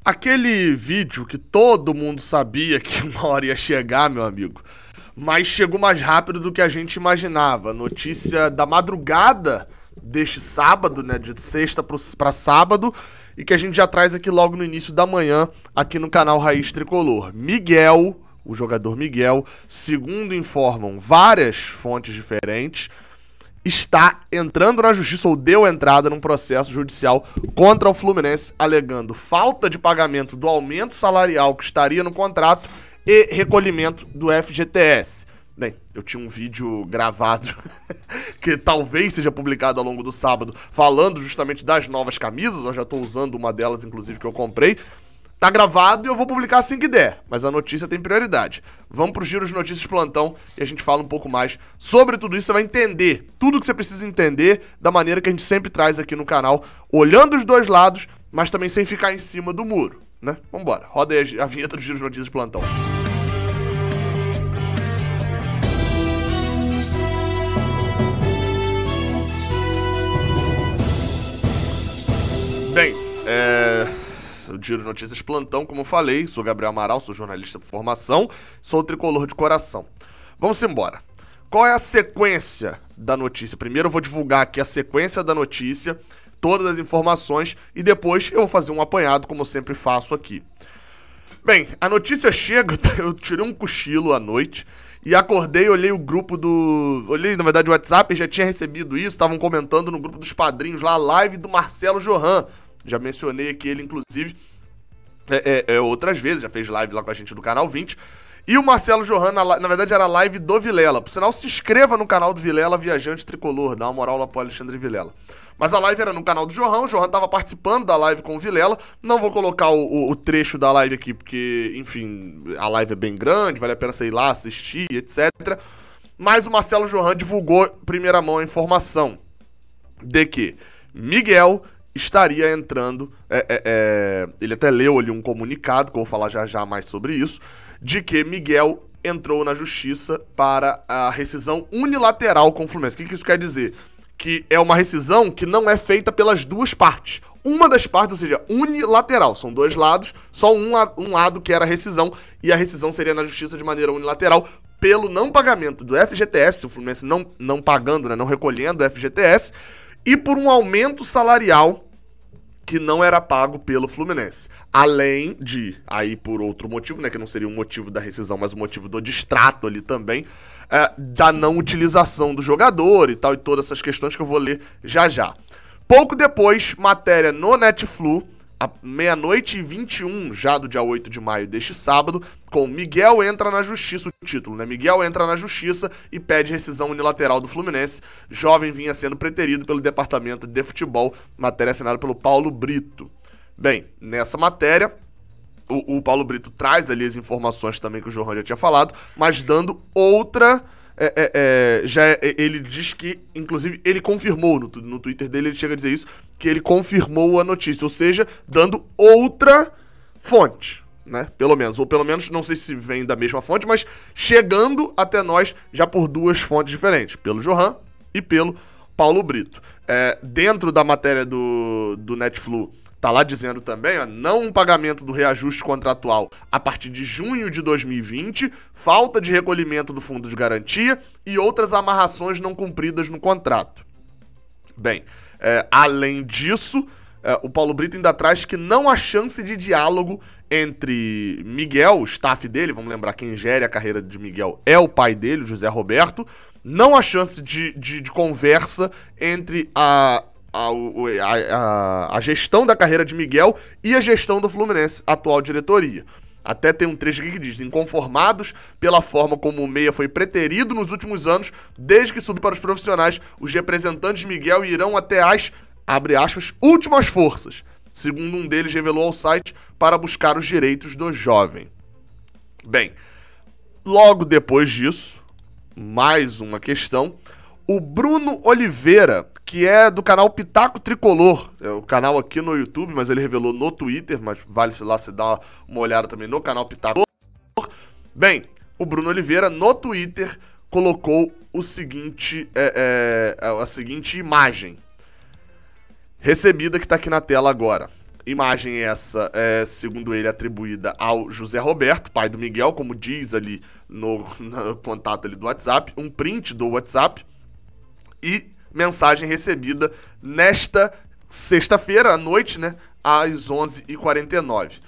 Aquele vídeo que todo mundo sabia que uma hora ia chegar, meu amigo, mas chegou mais rápido do que a gente imaginava. Notícia da madrugada deste sábado, né, de sexta para sábado, e que a gente já traz aqui logo no início da manhã, aqui no canal Raiz Tricolor. Miguel, o jogador Miguel, segundo informam várias fontes diferentes, está entrando na justiça, ou deu entrada num processo judicial contra o Fluminense, alegando falta de pagamento do aumento salarial que estaria no contrato e recolhimento do FGTS. Bem, eu tinha um vídeo gravado que talvez seja publicado ao longo do sábado, falando justamente das novas camisas. Eu já estou usando uma delas, inclusive, que eu comprei. Tá gravado e eu vou publicar assim que der, mas a notícia tem prioridade. Vamos pro giro de notícias plantão e a gente fala um pouco mais sobre tudo isso. Você vai entender tudo que você precisa entender da maneira que a gente sempre traz aqui no canal, olhando os dois lados, mas também sem ficar em cima do muro, né? Vambora, roda aí a vinheta do giro de notícias plantão. Bem, o Giro de Notícias Plantão, como eu falei, sou Gabriel Amaral, sou jornalista por formação, sou tricolor de coração. Vamos embora. Qual é a sequência da notícia? Primeiro eu vou divulgar aqui a sequência da notícia, todas as informações, e depois eu vou fazer um apanhado, como eu sempre faço aqui. Bem, a notícia chega, eu tirei um cochilo à noite e acordei, olhei o grupo olhei, na verdade, o WhatsApp, já tinha recebido isso, estavam comentando no grupo dos padrinhos lá, a live do Marcelo Johan. Já mencionei aqui ele, inclusive, outras vezes, já fez live lá com a gente do Canal 20. E o Marcelo Johan, na verdade, era a live do Vilela. Por sinal, se inscreva no canal do Vilela, Viajante Tricolor, dá uma moral lá pro Alexandre Vilela. Mas a live era no canal do Johan, o Johan tava participando da live com o Vilela. Não vou colocar o trecho da live aqui, porque, enfim, a live é bem grande, vale a pena você ir lá, assistir, etc. Mas o Marcelo Johan divulgou, primeira mão, a informação de que Miguel estaria entrando, ele até leu ali um comunicado, que eu vou falar já mais sobre isso, de que Miguel entrou na justiça para a rescisão unilateral com o Fluminense. O que isso quer dizer? Que é uma rescisão que não é feita pelas duas partes. Uma das partes, ou seja, unilateral, são dois lados, só um lado que era a rescisão, e a rescisão seria na justiça de maneira unilateral, pelo não pagamento do FGTS, o Fluminense não pagando, né, não recolhendo o FGTS, e por um aumento salarial que não era pago pelo Fluminense. Além de, aí por outro motivo, né, que não seria um motivo da rescisão, mas um motivo do distrato ali também, da não utilização do jogador e tal, e todas essas questões que eu vou ler já. Pouco depois, matéria no Netflu, à 00h21, já do dia 8 de maio deste sábado, com Miguel entra na justiça, o título, né? Miguel entra na justiça e pede rescisão unilateral do Fluminense. Jovem vinha sendo preterido pelo departamento de futebol, matéria assinada pelo Paulo Brito. Bem, nessa matéria, o Paulo Brito traz ali as informações também que o Johan já tinha falado, mas dando outra... ele diz que, inclusive, ele confirmou no Twitter dele, ele chega a dizer isso, que ele confirmou a notícia, ou seja, dando outra fonte, né? Pelo menos, não sei se vem da mesma fonte, mas chegando até nós já por duas fontes diferentes, pelo Johan e pelo Paulo Brito. Dentro da matéria do Netflu, tá lá dizendo também, não um pagamento do reajuste contratual a partir de junho de 2020, falta de recolhimento do fundo de garantia e outras amarrações não cumpridas no contrato. Bem, além disso, o Paulo Brito ainda traz que não há chance de diálogo entre Miguel, o staff dele, vamos lembrar, quem gere a carreira de Miguel é o pai dele, o José Roberto, não há chance de conversa entre a gestão da carreira de Miguel e a gestão do Fluminense, atual diretoria. Até tem um trecho aqui que diz: inconformados pela forma como o Meia foi preterido nos últimos anos, desde que subiu para os profissionais, os representantes de Miguel irão até as, abre aspas, últimas forças, segundo um deles revelou ao site, para buscar os direitos do jovem. Bem, logo depois disso, mais uma questão. O Bruno Oliveira, que é do canal Pitaco Tricolor, é o canal aqui no YouTube, mas ele revelou no Twitter, mas vale lá você dar uma olhada também no canal Pitaco Tricolor. Bem, o Bruno Oliveira no Twitter colocou a seguinte imagem, recebida, que está aqui na tela agora. Imagem essa, segundo ele, atribuída ao José Roberto, pai do Miguel, como diz ali no contato ali do WhatsApp, um print do WhatsApp e mensagem recebida nesta sexta-feira à noite, né, às 11h49.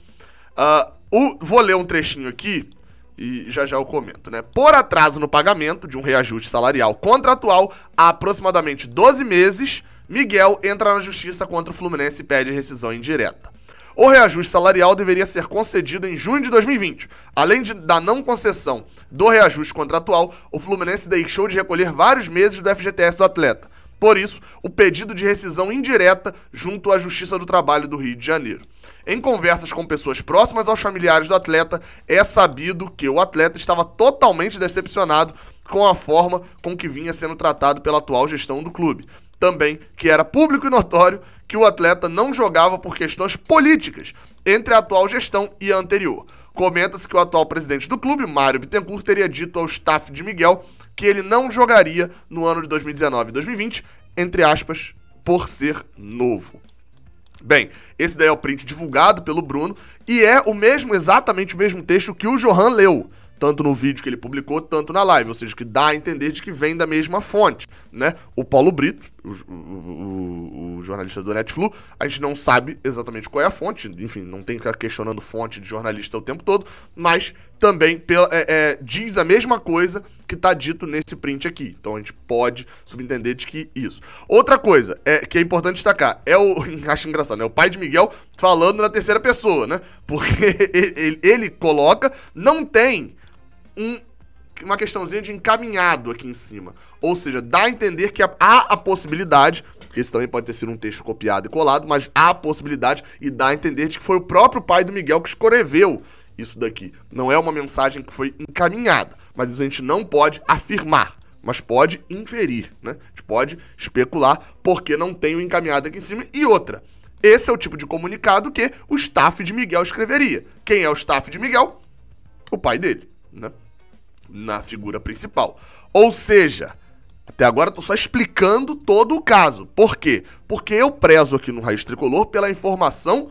Vou ler um trechinho aqui e já eu comento, né? Por atraso no pagamento de um reajuste salarial contratual há aproximadamente 12 meses, Miguel entra na justiça contra o Fluminense e pede rescisão indireta. O reajuste salarial deveria ser concedido em junho de 2020. Além da não concessão do reajuste contratual, o Fluminense deixou de recolher vários meses do FGTS do atleta. Por isso, o pedido de rescisão indireta junto à Justiça do Trabalho do Rio de Janeiro. Em conversas com pessoas próximas aos familiares do atleta, é sabido que o atleta estava totalmente decepcionado com a forma com que vinha sendo tratado pela atual gestão do clube. Também que era público e notório que o atleta não jogava por questões políticas entre a atual gestão e a anterior. Comenta-se que o atual presidente do clube, Mário Bittencourt, teria dito ao staff de Miguel que ele não jogaria no ano de 2019 e 2020, entre aspas, por ser novo. Bem, esse daí é o print divulgado pelo Bruno e é exatamente o mesmo texto que o Johan leu, tanto no vídeo que ele publicou, tanto na live, ou seja, que dá a entender de que vem da mesma fonte, né? O Paulo Brito, o jornalista do Netflu, a gente não sabe exatamente qual é a fonte, enfim, não tem que ficar questionando fonte de jornalista o tempo todo, mas também diz a mesma coisa que está dito nesse print aqui. Então a gente pode subentender de que isso. Outra coisa que é importante destacar, acho engraçado, né? O pai de Miguel falando na terceira pessoa, né? Porque ele coloca, não tem uma questãozinha de encaminhado aqui em cima. Ou seja, dá a entender que há a possibilidade, porque isso também pode ter sido um texto copiado e colado, mas há a possibilidade e dá a entender de que foi o próprio pai do Miguel que escreveu isso daqui. Não é uma mensagem que foi encaminhada, mas isso a gente não pode afirmar, mas pode inferir, né? A gente pode especular porque não tem o encaminhado aqui em cima. E outra, esse é o tipo de comunicado que o staff de Miguel escreveria. Quem é o staff de Miguel? O pai dele, né? Na figura principal. Ou seja, até agora eu tô só explicando todo o caso. Por quê? Porque eu prezo aqui no Raiz Tricolor pela informação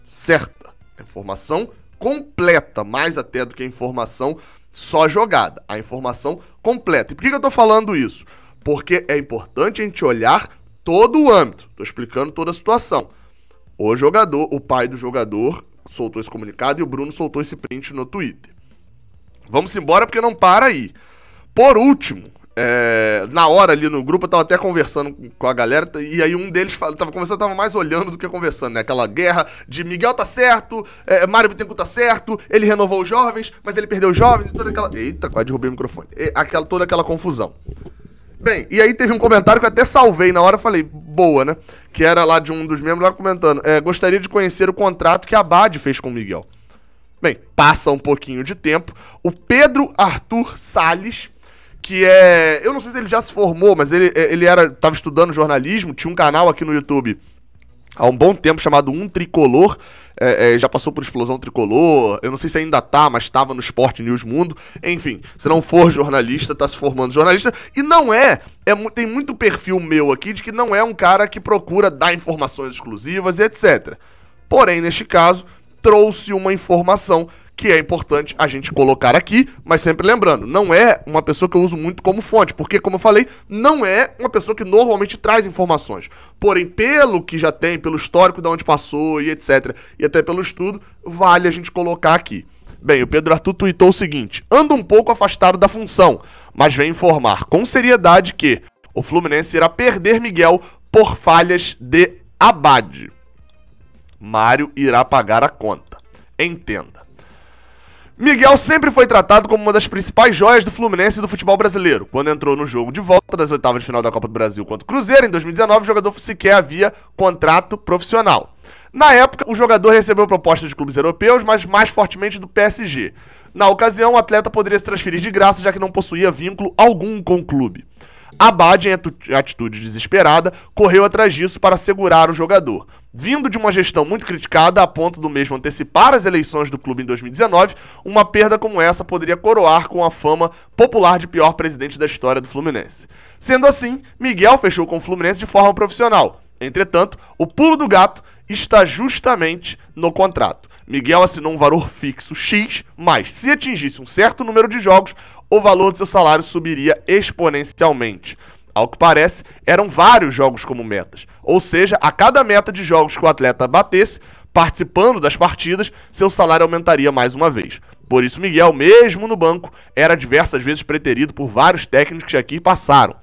certa, a informação completa, mais até do que a informação só jogada, a informação completa. E por que eu tô falando isso? Porque é importante a gente olhar todo o âmbito. Tô explicando toda a situação. O pai do jogador soltou esse comunicado e o Bruno soltou esse print no Twitter. Vamos embora porque não para aí. Por último, na hora ali no grupo, eu tava até conversando com a galera, e aí um deles tava mais olhando do que conversando, né? Aquela guerra de Miguel tá certo, Mário Bittencourt tá certo, ele renovou os jovens, mas ele perdeu os jovens, e toda aquela... Eita, quase derrubei o microfone. Toda aquela confusão. Bem, e aí teve um comentário que eu até salvei na hora, falei, boa, né? Que era lá de um dos membros lá comentando, gostaria de conhecer o contrato que a Abad fez com o Miguel. Bem, passa um pouquinho de tempo, o Pedro Arthur Salles, que eu não sei se ele já se formou, mas ele tava estudando jornalismo, tinha um canal aqui no YouTube há um bom tempo chamado Um Tricolor, já passou por Explosão Tricolor, eu não sei se ainda tá, mas estava no Sport News Mundo, enfim, se não for jornalista, tá se formando jornalista, e não tem muito perfil meu aqui de que não é um cara que procura dar informações exclusivas e etc. Porém, neste caso, trouxe uma informação que é importante a gente colocar aqui, mas sempre lembrando, não é uma pessoa que eu uso muito como fonte, porque, como eu falei, não é uma pessoa que normalmente traz informações. Porém, pelo que já tem, pelo histórico de onde passou e etc, e até pelo estudo, vale a gente colocar aqui. Bem, o Pedro Arthur tuitou o seguinte: anda um pouco afastado da função, mas vem informar com seriedade que o Fluminense irá perder Miguel por falhas de Abad. Mário irá pagar a conta. Entenda. Miguel sempre foi tratado como uma das principais joias do Fluminense e do futebol brasileiro. Quando entrou no jogo de volta das oitavas de final da Copa do Brasil contra o Cruzeiro, em 2019, o jogador sequer havia contrato profissional. Na época, o jogador recebeu propostas de clubes europeus, mas mais fortemente do PSG. Na ocasião, o atleta poderia se transferir de graça, já que não possuía vínculo algum com o clube. Abad, em atitude desesperada, correu atrás disso para segurar o jogador. Vindo de uma gestão muito criticada, a ponto do mesmo antecipar as eleições do clube em 2019, uma perda como essa poderia coroar com a fama popular de pior presidente da história do Fluminense. Sendo assim, Miguel fechou com o Fluminense de forma profissional. Entretanto, o pulo do gato está justamente no contrato. Miguel assinou um valor fixo X, mas se atingisse um certo número de jogos, o valor do seu salário subiria exponencialmente. Ao que parece, eram vários jogos como metas. Ou seja, a cada meta de jogos que o atleta batesse, participando das partidas, seu salário aumentaria mais uma vez. Por isso, Miguel, mesmo no banco, era diversas vezes preterido por vários técnicos que aqui passaram.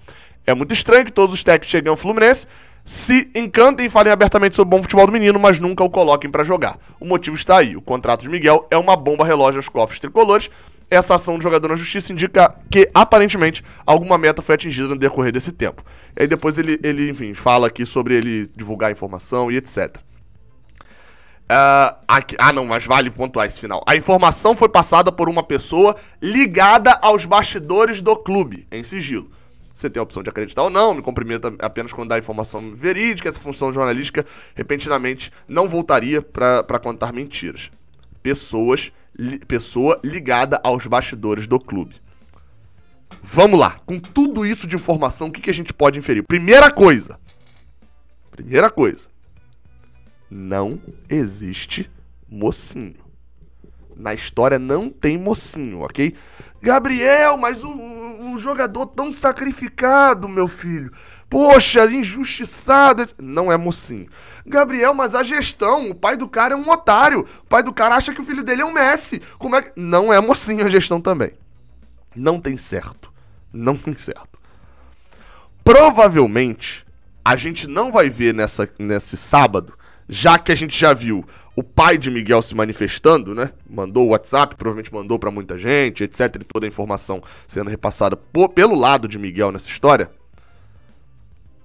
É muito estranho que todos os técnicos cheguem ao Fluminense, se encantem e falem abertamente sobre o bom futebol do menino, mas nunca o coloquem para jogar. O motivo está aí. O contrato de Miguel é uma bomba relógio aos cofres tricolores. Essa ação do jogador na justiça indica que, aparentemente, alguma meta foi atingida no decorrer desse tempo. E aí depois ele enfim, fala aqui sobre ele divulgar a informação e etc. Não, mas vale pontuar esse final. A informação foi passada por uma pessoa ligada aos bastidores do clube, em sigilo. Você tem a opção de acreditar ou não, me cumprimenta apenas quando dá informação verídica. Essa função jornalística, repentinamente, não voltaria para contar mentiras. Pessoa ligada aos bastidores do clube. Vamos lá, com tudo isso de informação, o que a gente pode inferir? Primeira coisa, não existe mocinho. Na história não tem mocinho, ok? Gabriel, mas o jogador tão sacrificado, meu filho. Poxa, injustiçado. Não é mocinho. Gabriel, mas a gestão, o pai do cara é um otário. O pai do cara acha que o filho dele é um Messi. Como é que... Não é mocinho a gestão também. Não tem certo. Não tem certo. Provavelmente, a gente não vai ver nesse sábado, já que a gente já viu o pai de Miguel se manifestando, né? Mandou o WhatsApp, provavelmente mandou pra muita gente, etc. E toda a informação sendo repassada pelo lado de Miguel nessa história.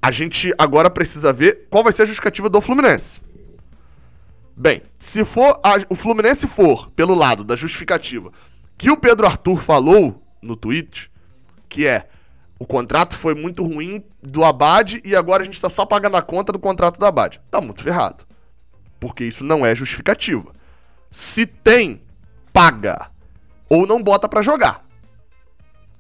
A gente agora precisa ver qual vai ser a justificativa do Fluminense. Bem, se o Fluminense for pelo lado da justificativa que o Pedro Arthur falou no tweet, que é: o contrato foi muito ruim do Abad e agora a gente está só pagando a conta do contrato do Abad. Tá muito ferrado. Porque isso não é justificativa. Se tem, paga. Ou não bota pra jogar.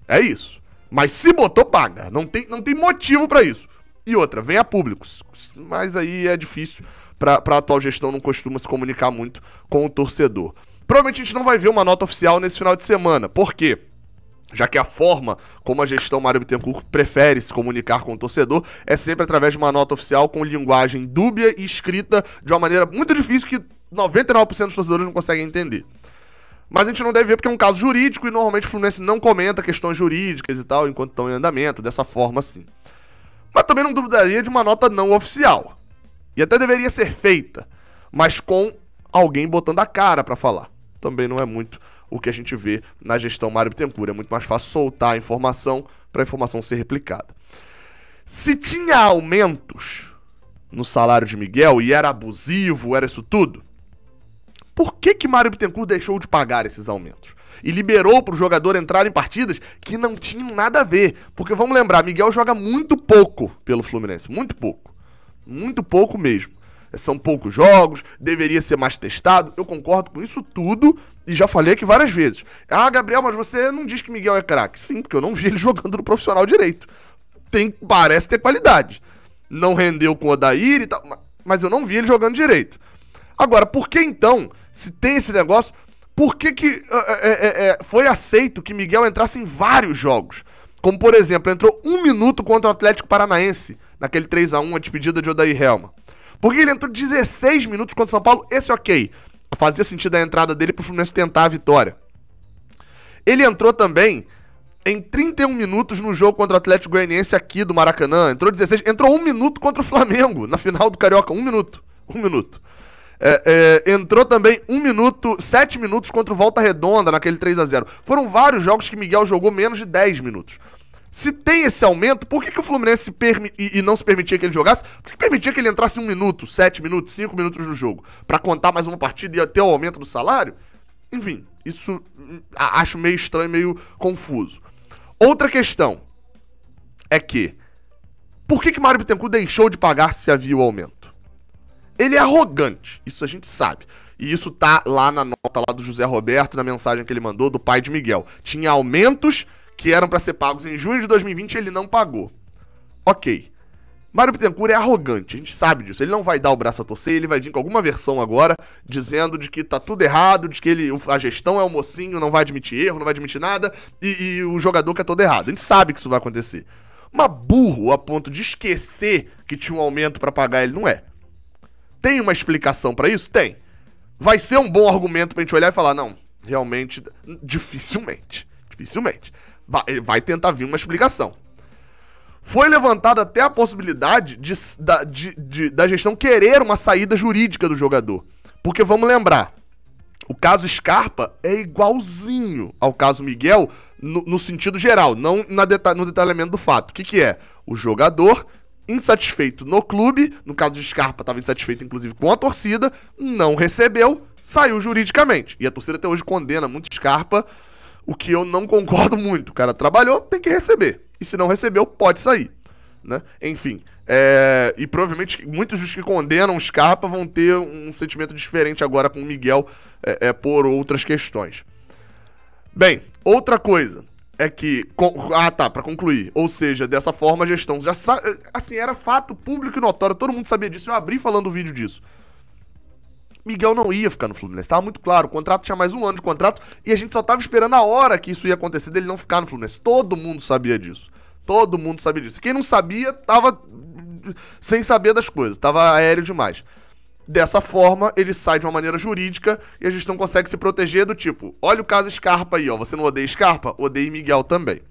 É isso. Mas se botou, paga. Não tem motivo pra isso. E outra, vem a públicos. Mas aí é difícil. Pra atual gestão não costuma se comunicar muito com o torcedor. Provavelmente a gente não vai ver uma nota oficial nesse final de semana. Por quê? Já que a forma como a gestão Mário Bittencourt prefere se comunicar com o torcedor é sempre através de uma nota oficial com linguagem dúbia e escrita de uma maneira muito difícil que 99% dos torcedores não conseguem entender. Mas a gente não deve ver porque é um caso jurídico e normalmente o Fluminense não comenta questões jurídicas e tal enquanto estão em andamento, dessa forma assim. Mas também não duvidaria de uma nota não oficial. E até deveria ser feita, mas com alguém botando a cara pra falar. Também não é muito o que a gente vê na gestão Mário Bittencourt. É muito mais fácil soltar a informação para a informação ser replicada. Se tinha aumentos no salário de Miguel e era abusivo, era isso tudo, por que Mário Bittencourt deixou de pagar esses aumentos? E liberou para o jogador entrar em partidas que não tinham nada a ver. Porque vamos lembrar, Miguel joga muito pouco pelo Fluminense. Muito pouco. Muito pouco mesmo. São poucos jogos, deveria ser mais testado. Eu concordo com isso tudo e já falei aqui várias vezes. Ah, Gabriel, mas você não diz que Miguel é craque. Sim, porque eu não vi ele jogando no profissional direito. Parece ter qualidade. Não rendeu com o Odair e tal, mas eu não vi ele jogando direito. Agora, por que então, se tem esse negócio, por que foi aceito que Miguel entrasse em vários jogos? Como, por exemplo, entrou 1 minuto contra o Atlético Paranaense, naquele 3-1, a despedida de Odair Helma. Porque ele entrou 16 minutos contra o São Paulo, esse ok. Fazia sentido a entrada dele pro Fluminense tentar a vitória. Ele entrou também em 31 minutos no jogo contra o Atlético Goianiense aqui do Maracanã. Entrou 16, entrou 1 minuto contra o Flamengo, na final do Carioca, 1 minuto. 1 minuto. Entrou também 1 minuto, 7 minutos contra o Volta Redonda, naquele 3-0. Foram vários jogos que Miguel jogou menos de 10 minutos. Se tem esse aumento, por que o Fluminense não se permitia que ele jogasse? Por que permitia que ele entrasse 1 minuto, 7 minutos, 5 minutos no jogo? Pra contar mais uma partida e ter o aumento do salário? Enfim, isso acho meio estranho, meio confuso. Outra questão é que, por que Mário Bittencourt deixou de pagar se havia o aumento? Ele é arrogante, isso a gente sabe. E isso tá lá na nota lá do José Roberto, na mensagem que ele mandou do pai de Miguel. Tinha aumentos que eram para ser pagos em junho de 2020 e ele não pagou. Ok. Mário Bittencourt é arrogante, a gente sabe disso. Ele não vai dar o braço a torcer, ele vai vir com alguma versão agora, dizendo de que tá tudo errado, de que a gestão é o mocinho, não vai admitir erro, não vai admitir nada, e o jogador que é todo errado. A gente sabe que isso vai acontecer. Mas burro a ponto de esquecer que tinha um aumento pra pagar ele não é. Tem uma explicação pra isso? Tem. Vai ser um bom argumento pra gente olhar e falar, não, realmente, dificilmente. Vai tentar vir uma explicação. Foi levantada até a possibilidade da gestão querer uma saída jurídica do jogador. Porque vamos lembrar, o caso Scarpa é igualzinho ao caso Miguel no sentido geral, não no detalhamento do fato. O que é? O jogador insatisfeito no clube, no caso de Scarpa estava insatisfeito inclusive com a torcida, não recebeu, saiu juridicamente. E a torcida até hoje condena muito Scarpa, o que eu não concordo muito. O cara trabalhou, tem que receber. E se não recebeu, pode sair, né? Enfim, e provavelmente muitos dos que condenam o Scarpa vão ter um sentimento diferente agora com o Miguel por outras questões. Bem, outra coisa é que... pra concluir. Ou seja, dessa forma a gestão já sabe... Assim, era fato público e notório, todo mundo sabia disso, eu abri falando o vídeo disso. Miguel não ia ficar no Fluminense, tava muito claro, o contrato tinha mais um ano de contrato e a gente só tava esperando a hora que isso ia acontecer dele não ficar no Fluminense. Todo mundo sabia disso. Todo mundo sabia disso. Quem não sabia tava sem saber das coisas, tava aéreo demais. Dessa forma, ele sai de uma maneira jurídica e a gestão consegue se proteger do tipo, olha o caso Scarpa aí, ó, você não odeia Scarpa? Odeia Miguel também.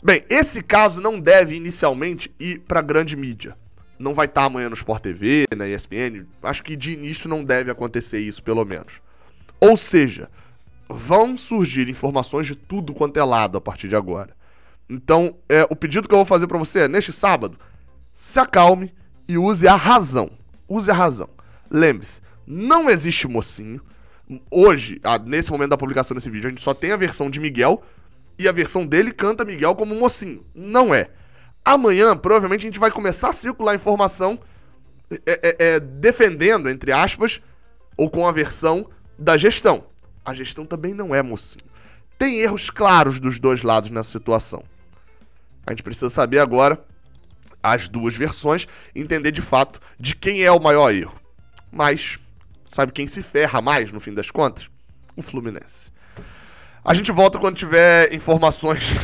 Bem, esse caso não deve inicialmente ir pra grande mídia. Não vai estar amanhã no Sport TV, na ESPN. Acho que de início não deve acontecer isso, pelo menos. Ou seja, vão surgir informações de tudo quanto é lado a partir de agora. Então, o pedido que eu vou fazer pra você é, neste sábado, se acalme e use a razão. Use a razão. Lembre-se, não existe mocinho. Hoje, nesse momento da publicação desse vídeo, a gente só tem a versão de Miguel e a versão dele canta Miguel como mocinho. Não é. Amanhã, provavelmente, a gente vai começar a circular informação defendendo, entre aspas, ou com a versão da gestão. A gestão também não é mocinho. Tem erros claros dos dois lados nessa situação. A gente precisa saber agora as duas versões e entender de fato de quem é o maior erro. Mas, sabe quem se ferra mais, no fim das contas? O Fluminense. A gente volta quando tiver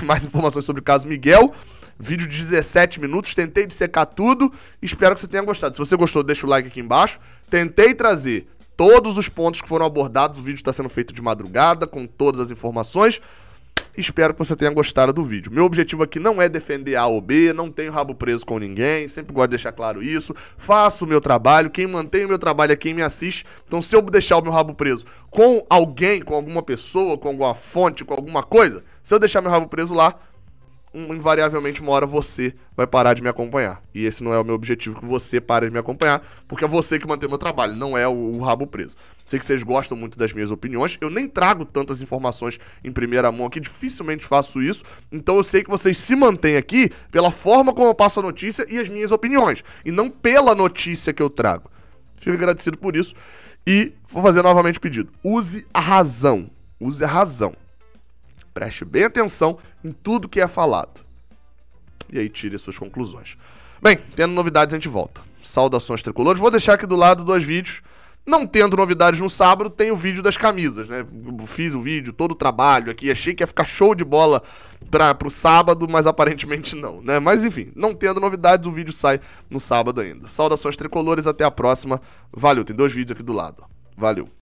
mais informações sobre o caso Miguel. Vídeo de 17 minutos, tentei dissecar tudo, espero que você tenha gostado. Se você gostou, deixa o like aqui embaixo. Tentei trazer todos os pontos que foram abordados, o vídeo está sendo feito de madrugada, com todas as informações. Espero que você tenha gostado do vídeo. Meu objetivo aqui não é defender A ou B, não tenho rabo preso com ninguém, sempre gosto de deixar claro isso. Faço o meu trabalho, quem mantém o meu trabalho é quem me assiste. Então se eu deixar o meu rabo preso com alguém, com alguma pessoa, com alguma fonte, com alguma coisa, se eu deixar meu rabo preso lá, invariavelmente uma hora você vai parar de me acompanhar. E esse não é o meu objetivo, que você pare de me acompanhar, porque é você que mantém o meu trabalho, não é o rabo preso. Sei que vocês gostam muito das minhas opiniões, eu nem trago tantas informações em primeira mão aqui, dificilmente faço isso, então eu sei que vocês se mantêm aqui pela forma como eu passo a notícia e as minhas opiniões, e não pela notícia que eu trago. Fico agradecido por isso, e vou fazer novamente o pedido. Use a razão. Use a razão. Preste bem atenção em tudo que é falado. E aí tire as suas conclusões. Bem, tendo novidades a gente volta. Saudações tricolores. Vou deixar aqui do lado 2 vídeos. Não tendo novidades no sábado, tem o vídeo das camisas, né? Eu fiz o vídeo, todo o trabalho aqui. Achei que ia ficar show de bola pro sábado, mas aparentemente não, né? Mas enfim, não tendo novidades, o vídeo sai no sábado ainda. Saudações tricolores, até a próxima. Valeu, tem 2 vídeos aqui do lado. Valeu.